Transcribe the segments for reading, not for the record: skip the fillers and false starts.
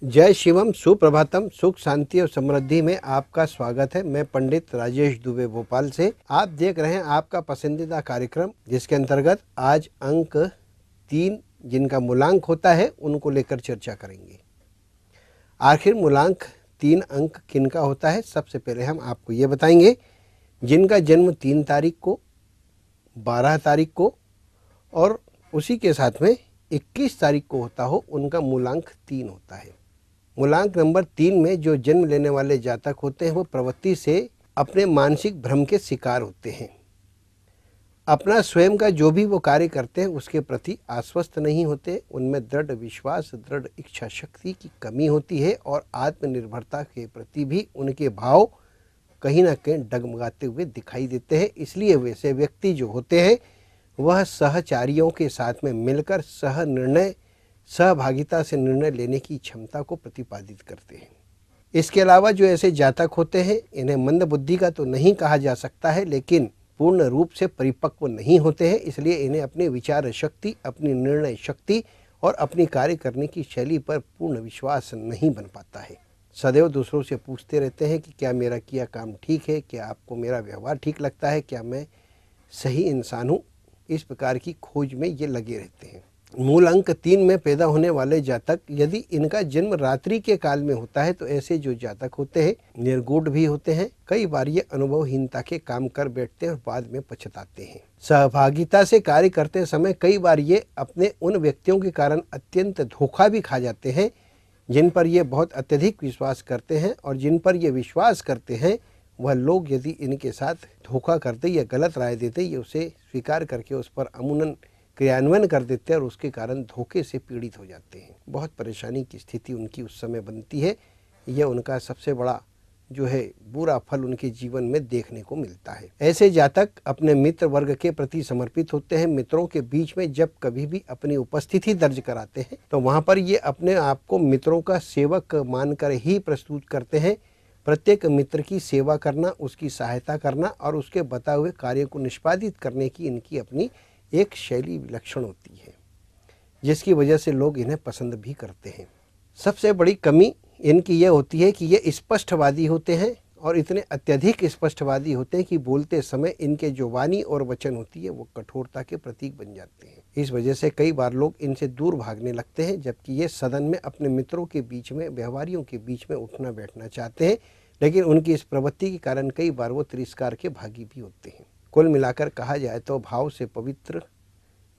जय शिवम, सुप्रभातम। सुख शांति और समृद्धि में आपका स्वागत है। मैं पंडित राजेश दुबे भोपाल से। आप देख रहे हैं आपका पसंदीदा कार्यक्रम, जिसके अंतर्गत आज अंक 3 जिनका मूलांक होता है उनको लेकर चर्चा करेंगे। आखिर मूलांक 3 अंक किनका होता है, सबसे पहले हम आपको ये बताएंगे। जिनका जन्म 3 तारीख को, 12 तारीख को और उसी के साथ में 21 तारीख को होता हो, उनका मूलांक 3 होता है। मूलांक नंबर 3 में जो जन्म लेने वाले जातक होते हैं वो प्रवृत्ति से अपने मानसिक भ्रम के शिकार होते हैं। अपना स्वयं का जो भी वो कार्य करते हैं उसके प्रति आश्वस्त नहीं होते। उनमें दृढ़ विश्वास, दृढ़ इच्छा शक्ति की कमी होती है और आत्मनिर्भरता के प्रति भी उनके भाव कहीं ना कहीं डगमगाते हुए दिखाई देते हैं। इसलिए वैसे व्यक्ति जो होते हैं वह सहचारियों के साथ में मिलकर सहभागिता से निर्णय लेने की क्षमता को प्रतिपादित करते हैं। इसके अलावा जो ऐसे जातक होते हैं, इन्हें मंद बुद्धि का तो नहीं कहा जा सकता है, लेकिन पूर्ण रूप से परिपक्व नहीं होते हैं। इसलिए इन्हें अपनी विचार शक्ति, अपनी निर्णय शक्ति और अपनी कार्य करने की शैली पर पूर्ण विश्वास नहीं बन पाता है। सदैव दूसरों से पूछते रहते हैं कि क्या मेरा किया काम ठीक है, क्या आपको मेरा व्यवहार ठीक लगता है, क्या मैं सही इंसान हूँ। इस प्रकार की खोज में ये लगे रहते हैं। मूल अंक 3 में पैदा होने वाले जातक, यदि इनका जन्म रात्रि के काल में होता है तो ऐसे जो जातक होते हैं निर्गुण भी होते हैं। कई बार ये अनुभवहीनता के काम कर बैठते हैं और बाद में पछताते हैं। सहभागिता से कार्य करते समय कई बार ये अपने उन व्यक्तियों के कारण अत्यंत धोखा भी खा जाते हैं जिन पर ये बहुत अत्यधिक विश्वास करते हैं, और जिन पर ये विश्वास करते हैं वह लोग यदि इनके साथ धोखा करते या गलत राय देते, ये उसे स्वीकार करके उस पर अमूनन क्रियान्वयन कर देते हैं और उसके कारण धोखे से पीड़ित हो जाते हैं। बहुत परेशानी की स्थिति उनकी उस समय बनती है। यह उनका सबसे बड़ा जो है बुरा फल उनके जीवन में देखने को मिलता है। ऐसे जातक अपने मित्र वर्ग के प्रति समर्पित होते हैं। मित्रों के बीच में जब कभी भी अपनी उपस्थिति दर्ज कराते हैं तो वहाँ पर ये अपने आप को मित्रों का सेवक मानकर ही प्रस्तुत करते हैं। प्रत्येक मित्र की सेवा करना, उसकी सहायता करना और उसके बताए हुए कार्य को निष्पादित करने की इनकी अपनी एक शैली विलक्षण होती है, जिसकी वजह से लोग इन्हें पसंद भी करते हैं। सबसे बड़ी कमी इनकी यह होती है कि ये स्पष्टवादी होते हैं, और इतने अत्यधिक स्पष्टवादी होते हैं कि बोलते समय इनके जो वाणी और वचन होती है वो कठोरता के प्रतीक बन जाते हैं। इस वजह से कई बार लोग इनसे दूर भागने लगते हैं, जबकि ये सदन में अपने मित्रों के बीच में, व्यवहारियों के बीच में उठना बैठना चाहते हैं, लेकिन उनकी इस प्रवृत्ति के कारण कई बार वो तिरस्कार के भागी भी होते हैं। कुल मिलाकर कहा जाए तो भाव से पवित्र,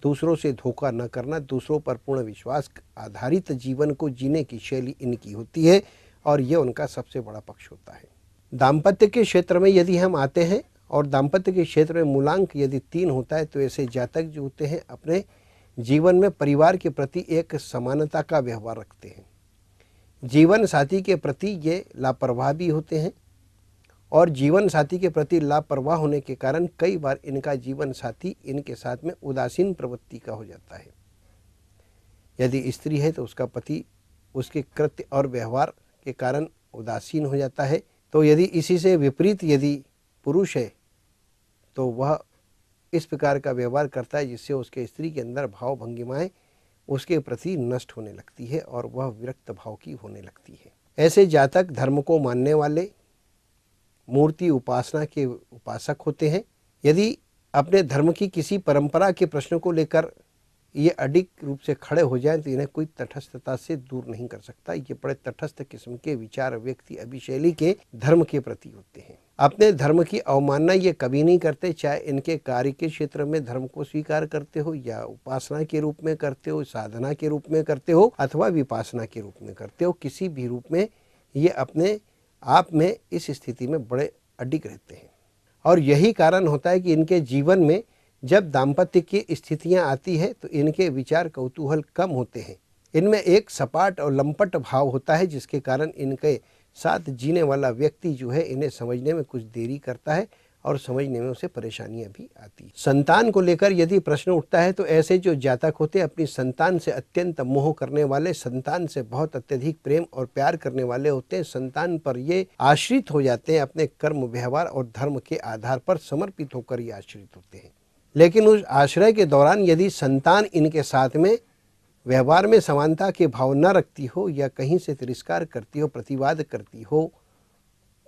दूसरों से धोखा न करना, दूसरों पर पूर्ण विश्वास आधारित जीवन को जीने की शैली इनकी होती है, और यह उनका सबसे बड़ा पक्ष होता है। दाम्पत्य के क्षेत्र में यदि हम आते हैं और दाम्पत्य के क्षेत्र में मूलांक यदि 3 होता है तो ऐसे जातक जो होते हैं अपने जीवन में परिवार के प्रति एक समानता का व्यवहार रखते हैं। जीवन साथी के प्रति ये लापरवाह भी होते हैं, और जीवन साथी के प्रति लापरवाह होने के कारण कई बार इनका जीवन साथी इनके साथ में उदासीन प्रवृत्ति का हो जाता है। यदि स्त्री है तो उसका पति उसके कृत्य और व्यवहार के कारण उदासीन हो जाता है, तो यदि इसी से विपरीत यदि पुरुष है तो वह इस प्रकार का व्यवहार करता है जिससे उसके स्त्री के अंदर भाव भंगिमाएं उसके प्रति नष्ट होने लगती है और वह विरक्त भाव की होने लगती है। ऐसे जातक धर्म को मानने वाले, मूर्ति उपासना के उपासक होते हैं। यदि अपने धर्म की किसी परंपरा के प्रश्न को लेकर ये अडिग रूप से खड़े हो जाएं तो इन्हें कोई तटस्थता से दूर नहीं कर सकता। ये बड़े तटस्थ किस्म के विचार व्यक्ति अभिशैली के धर्म के प्रति होते हैं। अपने धर्म की अवमानना ये कभी नहीं करते, चाहे इनके कार्य के क्षेत्र में धर्म को स्वीकार करते हो या उपासना के रूप में करते हो, साधना के रूप में करते हो अथवा विपासना के रूप में करते हो, किसी भी रूप में ये अपने आप में इस स्थिति में बड़े अडिग रहते हैं। और यही कारण होता है कि इनके जीवन में जब दाम्पत्य की स्थितियां आती है तो इनके विचार कौतूहल कम होते हैं। इनमें एक सपाट और लंपट भाव होता है, जिसके कारण इनके साथ जीने वाला व्यक्ति जो है इन्हें समझने में कुछ देरी करता है और समझने में उसे परेशानियां भी आती हैं। संतान को लेकर यदि प्रश्न उठता है तो ऐसे जो जातक होते हैं अपनी संतान से अत्यंत मोह करने वाले, संतान से बहुत अत्यधिक प्रेम और प्यार करने वाले होते हैं। संतान पर ये आश्रित हो जाते हैं, अपने कर्म, व्यवहार और धर्म के आधार पर समर्पित होकर ये आश्रित होते हैं। लेकिन उस आश्रय के दौरान यदि संतान इनके साथ में व्यवहार में समानता की भाव न रखती हो या कहीं से तिरस्कार करती हो, प्रतिवाद करती हो,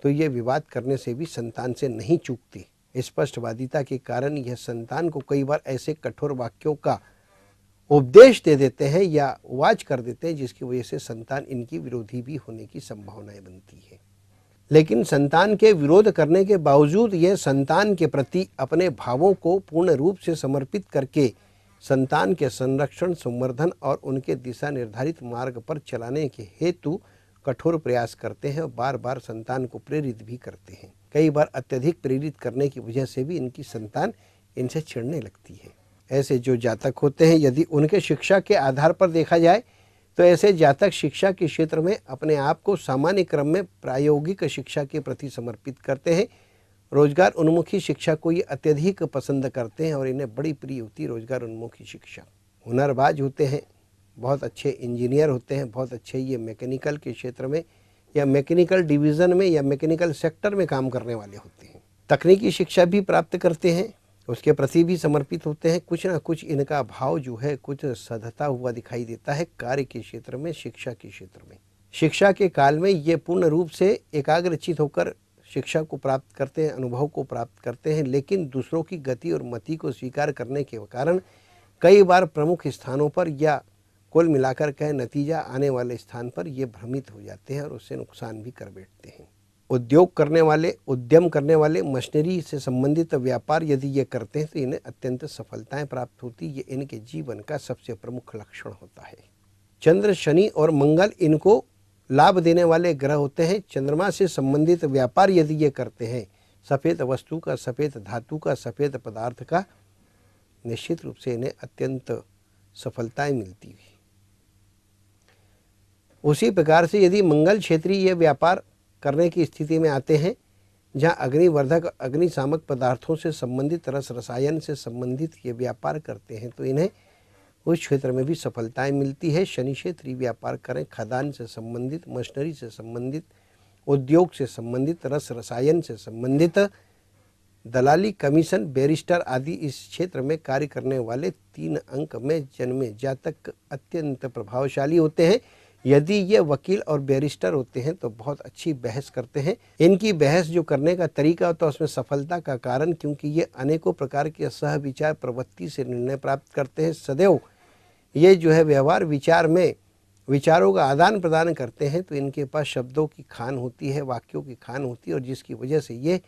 तो ये विवाद करने से भी संतान से नहीं चूकती। स्पष्टवादिता के कारण यह संतान को कई बार ऐसे कठोर वाक्यों का उपदेश दे देते हैं या वाच कर देते हैं जिसकी वजह से संतान इनकी विरोधी भी होने की संभावनाएं बनती है। लेकिन संतान के विरोध करने के बावजूद यह संतान के प्रति अपने भावों को पूर्ण रूप से समर्पित करके संतान के संरक्षण, संवर्धन और उनके दिशा निर्धारित मार्ग पर चलाने के हेतु कठोर प्रयास करते हैं और बार बार संतान को प्रेरित भी करते हैं। कई बार अत्यधिक प्रेरित करने की वजह से भी इनकी संतान इनसे चिढ़ने लगती है। ऐसे जो जातक होते हैं, यदि उनके शिक्षा के आधार पर देखा जाए तो ऐसे जातक शिक्षा के क्षेत्र में अपने आप को सामान्य क्रम में प्रायोगिक शिक्षा के प्रति समर्पित करते हैं। रोजगार उन्मुखी शिक्षा को ये अत्यधिक पसंद करते हैं और इन्हें बड़ी प्रिय होती है रोजगार उन्मुखी शिक्षा। हुनरबाज होते हैं, बहुत अच्छे इंजीनियर होते हैं, बहुत अच्छे ये मैकेनिकल के क्षेत्र में या मैकेनिकल डिवीज़न में या मैकेनिकल सेक्टर में काम करने वाले होते हैं। तकनीकी शिक्षा भी प्राप्त करते हैं, उसके प्रति भी समर्पित होते हैं। कुछ ना कुछ इनका भाव जो है कुछ सधता हुआ दिखाई देता है कार्य के क्षेत्र में, शिक्षा के क्षेत्र में। शिक्षा के काल में ये पूर्ण रूप से एकाग्रचित होकर शिक्षा को प्राप्त करते हैं, अनुभव को प्राप्त करते हैं, लेकिन दूसरों की गति और मति को स्वीकार करने के कारण कई बार प्रमुख स्थानों पर या कुल मिलाकर कहे नतीजा आने वाले स्थान पर ये भ्रमित हो जाते हैं और उससे नुकसान भी कर बैठते हैं। उद्योग करने वाले, उद्यम करने वाले, मशीनरी से संबंधित व्यापार यदि ये करते हैं तो इन्हें अत्यंत सफलताएं प्राप्त होती। ये इनके जीवन का सबसे प्रमुख लक्षण होता है। चंद्र, शनि और मंगल इनको लाभ देने वाले ग्रह होते हैं। चंद्रमा से संबंधित व्यापार यदि ये करते हैं, सफ़ेद वस्तु का, सफ़ेद धातु का, सफ़ेद पदार्थ का, निश्चित रूप से इन्हें अत्यंत सफलताएं मिलती है। उसी प्रकार से यदि मंगल क्षेत्रीय ये व्यापार करने की स्थिति में आते हैं जहाँ अग्निवर्धक, अग्निशामक पदार्थों से संबंधित, रस रसायन से संबंधित ये व्यापार करते हैं, तो इन्हें उस क्षेत्र में भी सफलताएं मिलती है। शनि क्षेत्रीय व्यापार करें, खदान से संबंधित, मशीनरी से संबंधित, उद्योग से संबंधित, रस रसायन से संबंधित, दलाली, कमीशन, बैरिस्टर आदि इस क्षेत्र में कार्य करने वाले 3 अंक में जन्मे जातक अत्यंत प्रभावशाली होते हैं। यदि ये वकील और बैरिस्टर होते हैं तो बहुत अच्छी बहस करते हैं। इनकी बहस जो करने का तरीका होता है उसमें सफलता का कारण, क्योंकि ये अनेकों प्रकार के सहविचार प्रवृत्ति से निर्णय प्राप्त करते हैं। सदैव ये जो है व्यवहार विचार में विचारों का आदान प्रदान करते हैं, तो इनके पास शब्दों की खान होती है, वाक्यों की खान होती है और जिसकी वजह से ये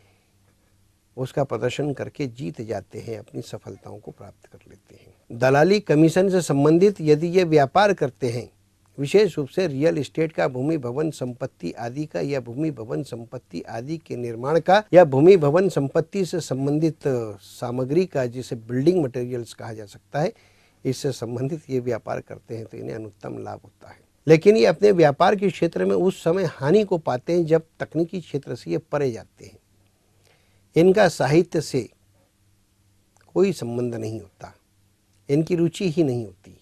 उसका प्रदर्शन करके जीत जाते हैं, अपनी सफलताओं को प्राप्त कर लेते हैं। दलाली, कमीशन से संबंधित यदि ये व्यापार करते हैं, विशेष रूप से रियल एस्टेट का, भूमि भवन संपत्ति आदि का या भूमि भवन संपत्ति आदि के निर्माण का या भूमि भवन संपत्ति से संबंधित सामग्री का, जिसे बिल्डिंग मटेरियल्स कहा जा सकता है, इससे संबंधित ये व्यापार करते हैं तो इन्हें अनुत्तम लाभ होता है। लेकिन ये अपने व्यापार के क्षेत्र में उस समय हानि को पाते हैं जब तकनीकी क्षेत्र से ये परे जाते हैं। इनका साहित्य से कोई संबंध नहीं होता, इनकी रुचि ही नहीं होती,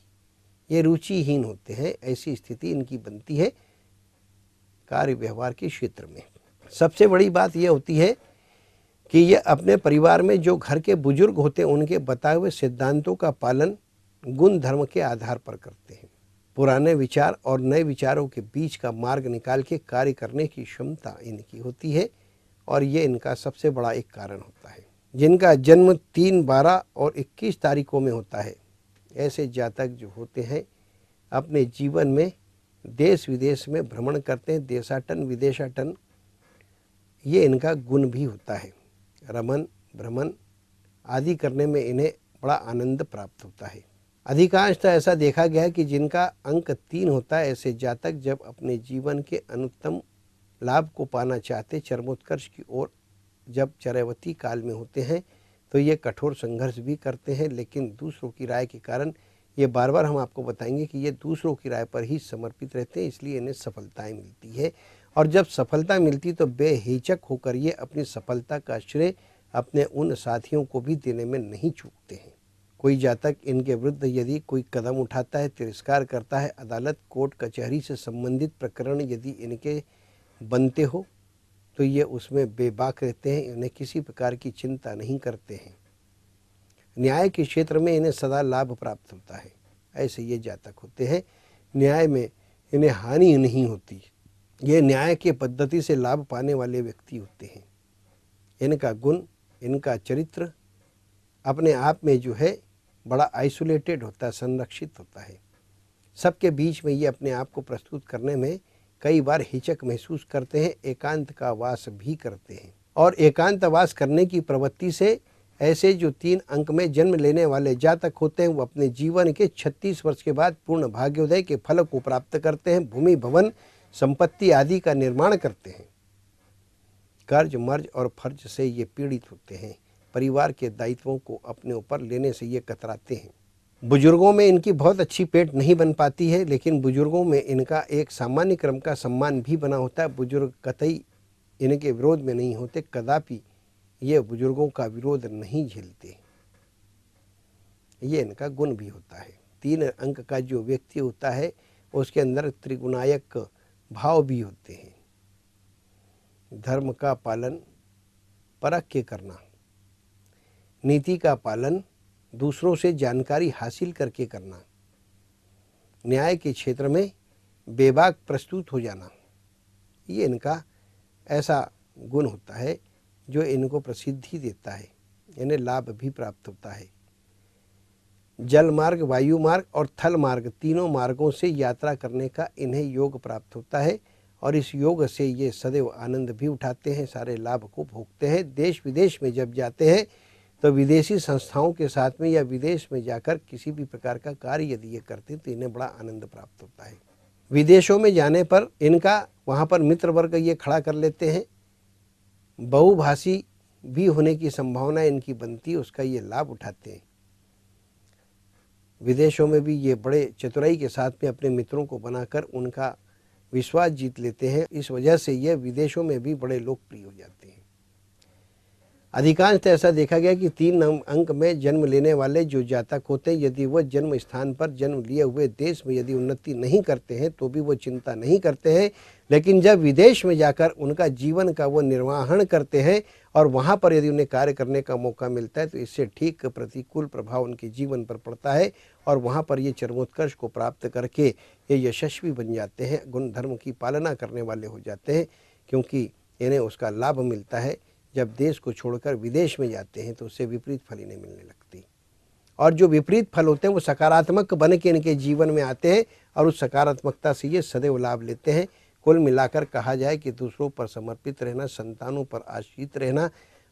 ये रुचिहीन होते हैं। ऐसी स्थिति इनकी बनती है कार्य व्यवहार के क्षेत्र में। सबसे बड़ी बात यह होती है कि ये अपने परिवार में जो घर के बुजुर्ग होते हैं उनके बताए हुए सिद्धांतों का पालन गुण धर्म के आधार पर करते हैं। पुराने विचार और नए विचारों के बीच का मार्ग निकाल के कार्य करने की क्षमता इनकी होती है और ये इनका सबसे बड़ा एक कारण होता है। जिनका जन्म 3, 12 और 21 तारीखों में होता है, ऐसे जातक जो होते हैं अपने जीवन में देश विदेश में भ्रमण करते हैं, देशाटन विदेशाटन, ये इनका गुण भी होता है। रमन भ्रमण आदि करने में इन्हें बड़ा आनंद प्राप्त होता है। अधिकांशतः ऐसा देखा गया है कि जिनका अंक 3 होता है, ऐसे जातक जब अपने जीवन के अनुत्तम लाभ को पाना चाहते, चरमोत्कर्ष की ओर जब चरैवती काल में होते हैं, तो ये कठोर संघर्ष भी करते हैं। लेकिन दूसरों की राय के कारण, ये बार बार हम आपको बताएंगे कि ये दूसरों की राय पर ही समर्पित रहते हैं, इसलिए इन्हें सफलताएं मिलती है। और जब सफलता मिलती तो बेहिचक होकर ये अपनी सफलता का श्रेय अपने उन साथियों को भी देने में नहीं चूकते हैं। कोई जातक इनके विरुद्ध यदि कोई कदम उठाता है, तिरस्कार करता है, अदालत, कोर्ट कचहरी से संबंधित प्रकरण यदि इनके बनते हो, तो ये उसमें बेबाक रहते हैं, इन्हें किसी प्रकार की चिंता नहीं करते हैं। न्याय के क्षेत्र में इन्हें सदा लाभ प्राप्त होता है। ऐसे ये जातक होते हैं। न्याय में इन्हें हानि नहीं होती। ये न्याय के पद्धति से लाभ पाने वाले व्यक्ति होते हैं। इनका गुण, इनका चरित्र अपने आप में जो है बड़ा आइसोलेटेड होता है, संरक्षित होता है। सबके बीच में ये अपने आप को प्रस्तुत करने में कई बार हिचक महसूस करते हैं, एकांत का वास भी करते हैं। और एकांतवास करने की प्रवृत्ति से ऐसे जो 3 अंक में जन्म लेने वाले जातक होते हैं वो अपने जीवन के 36 वर्ष के बाद पूर्ण भाग्योदय के फल को प्राप्त करते हैं, भूमि भवन संपत्ति आदि का निर्माण करते हैं। कर्ज मर्ज और फर्ज से ये पीड़ित होते हैं, परिवार के दायित्वों को अपने ऊपर लेने से ये कतराते हैं। बुजुर्गों में इनकी बहुत अच्छी पेट नहीं बन पाती है, लेकिन बुजुर्गों में इनका एक सामान्य क्रम का सम्मान भी बना होता है। बुजुर्ग कतई इनके विरोध में नहीं होते, कदापि ये बुजुर्गों का विरोध नहीं झेलते। ये इनका गुण भी होता है। 3 अंक का जो व्यक्ति होता है उसके अंदर त्रिगुणायक भाव भी होते हैं। धर्म का पालन परख के करना, नीति का पालन दूसरों से जानकारी हासिल करके करना, न्याय के क्षेत्र में बेबाक प्रस्तुत हो जाना, ये इनका ऐसा गुण होता है जो इनको प्रसिद्धि देता है, इन्हें लाभ भी प्राप्त होता है। जल मार्ग, वायु मार्ग और थल मार्ग, तीनों मार्गों से यात्रा करने का इन्हें योग प्राप्त होता है और इस योग से ये सदैव आनंद भी उठाते हैं, सारे लाभ को भोगते हैं। देश विदेश में जब जाते हैं तो विदेशी संस्थाओं के साथ में या विदेश में जाकर किसी भी प्रकार का कार्य यदि ये करते हैं तो इन्हें बड़ा आनंद प्राप्त होता है। विदेशों में जाने पर इनका वहाँ पर मित्र वर्ग ये खड़ा कर लेते हैं, बहुभाषी भी होने की संभावना इनकी बनती है, उसका ये लाभ उठाते हैं। विदेशों में भी ये बड़े चतुराई के साथ में अपने मित्रों को बनाकर उनका विश्वास जीत लेते हैं। इस वजह से ये विदेशों में भी बड़े लोकप्रिय हो जाते हैं। अधिकांश ऐसा देखा गया कि 3 अंक में जन्म लेने वाले जो जातक होते हैं, यदि वह जन्म स्थान पर जन्म लिए हुए देश में यदि उन्नति नहीं करते हैं तो भी वो चिंता नहीं करते हैं, लेकिन जब विदेश में जाकर उनका जीवन का वो निर्वहन करते हैं और वहाँ पर यदि उन्हें कार्य करने का मौका मिलता है तो इससे ठीक प्रतिकूल प्रभाव उनके जीवन पर पड़ता है और वहाँ पर ये चरमोत्कर्ष को प्राप्त करके ये यशस्वी बन जाते हैं, गुण धर्म की पालना करने वाले हो जाते हैं, क्योंकि इन्हें उसका लाभ मिलता है। जब देश को छोड़कर विदेश में जाते हैं तो उससे विपरीत फल इन्हें मिलने लगती, और जो विपरीत फल होते हैं वो सकारात्मक बन के इनके जीवन में आते हैं और उस सकारात्मकता से ये सदैव लाभ लेते हैं। कुल मिलाकर कहा जाए कि दूसरों पर समर्पित रहना, संतानों पर आश्रित रहना,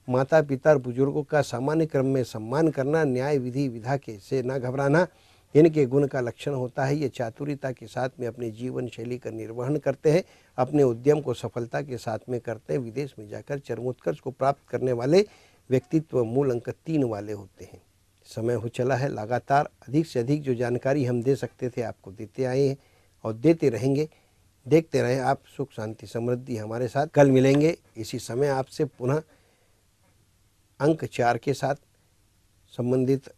माता पिता और बुजुर्गों का सामान्य क्रम में सम्मान करना, न्याय विधि विधा के से न घबराना, इनके गुण का लक्षण होता है। ये चातुर्यता के साथ में अपने जीवन शैली का निर्वहन करते हैं, अपने उद्यम को सफलता के साथ में करते हैं। विदेश में जाकर चरमोत्कर्ष को प्राप्त करने वाले व्यक्तित्व मूल अंक 3 वाले होते हैं। समय हो चला है, लगातार अधिक से अधिक जो जानकारी हम दे सकते थे आपको देते आए हैं और देते रहेंगे। देखते रहे आप सुख शांति समृद्धि हमारे साथ। कल मिलेंगे इसी समय आपसे पुनः अंक 4 के साथ संबंधित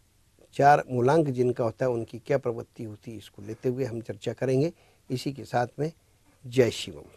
4 मूलांक जिनका होता है उनकी क्या प्रवृत्ति होती है, इसको लेते हुए हम चर्चा करेंगे। इसी के साथ में जय शिवम।